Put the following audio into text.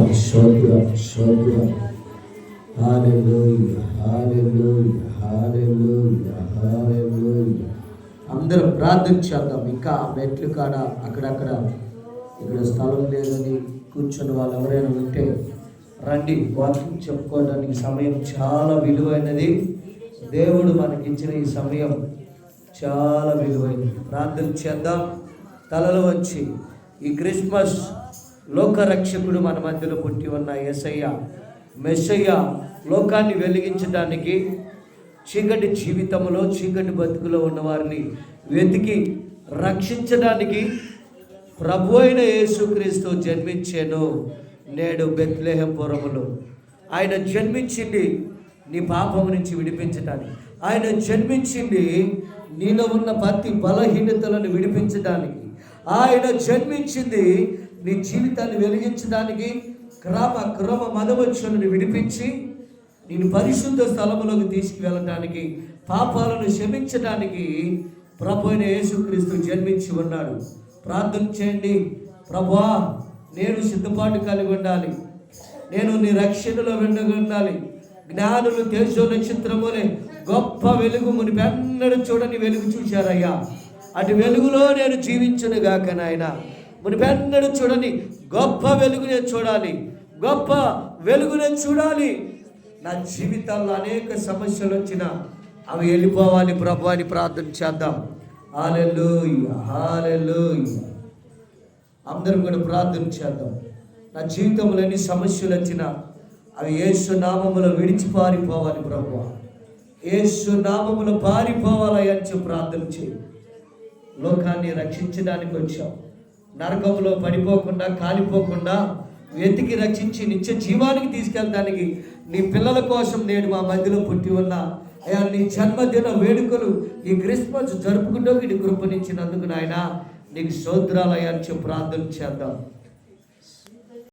స్తోత్రం స్తోత్రం. హల్లెలూయా హల్లెలూయా హల్లెలూయా హల్లెలూయా. అందరం ప్రార్థన చేద్దాం. ఇంకా మెట్లు కాడ అక్కడక్కడ ఇక్కడ స్థలం లేదని కూర్చొని వాళ్ళు ఎవరైనా ఉంటే రండి. వాక్యం చెప్పుకోవడానికి సమయం చాలా విలువైనది. దేవుడు మనకిచ్చిన ఈ సమయం చాలా విలువైనది. ప్రార్థన చేద్దాం. తలలు వచ్చి ఈ క్రిస్మస్ లోకరక్షకుడు మన మధ్యలో పుట్టి ఉన్న యేసయ్య మెస్సయ్య లోకాన్ని వెలిగించడానికి, చీకటి జీవితంలో చీకటి బతుకులో ఉన్న వారిని వెతికి రక్షించడానికి ప్రభు అయిన యేసుక్రీస్తు జన్మించాను. నేడు బెత్లెహేము పురములో ఆయన జన్మించింది నీ పాపము నుంచి విడిపించడానికి. ఆయన జన్మించింది నీలో ఉన్న ప్రతి బలహీనతలను విడిపించడానికి. ఆయన జన్మించింది నీ జీవితాన్ని వెలిగించడానికి, క్రమ మదవచ్చులను విడిపించి నేను పరిశుద్ధ స్థలములోకి తీసుకువెళ్ళడానికి, పాపాలను క్షమించడానికి ప్రభు అయిన యేసుక్రీస్తు జన్మించి ఉన్నాడు. ప్రార్థన చేయండి. ప్రభువా, నేను సిద్ధపాటు కలిగి ఉండాలి. నేను నీ రక్షణలో ఉండాలి. జ్ఞానులు తేజో నక్షత్రములే గొప్ప వెలుగు మునిపెన్నడూ చూడని వెలుగు చూశారయ్యా. అటు వెలుగులో నేను జీవించును గాక నాయన. మునిపెన్నడూ చూడని గొప్ప వెలుగునే చూడాలి. గొప్ప వెలుగునే చూడాలి. నా జీవితాల్లో అనేక సమస్యలు వచ్చినా అవి వెళ్ళిపోవాలి ప్రభు అని ప్రార్థన చేద్దాం. హల్లెలూయా హల్లెలూయా. అందరం కూడా ప్రార్థన చేద్దాం. నా జీవితంలో ఎన్ని సమస్యలు వచ్చినా అవి యేసు నామములో విడిచి పారిపోవాలి ప్రభువా. యేసు నామములో పారిపోవాలి అని ప్రార్థన చేయి. లోకాన్ని రక్షించడానికి వచ్చాం. నరకంలో పడిపోకుండా కాలిపోకుండా వెతికి రక్షించి నిత్య జీవానికి తీసుకెళ్ళడానికి నీ పిల్లల కోసం నేడు మా మధ్యలో పుట్టి ఉన్న అయ్యా నీ జన్మదిన వేడుకలు ఈ క్రిస్మస్ జరుపుకుంటూ నీ కృపనిచ్చినందుకు నాయన నీకు స్తోత్రాలు అయ్యా అని ప్రార్థన చేద్దాం.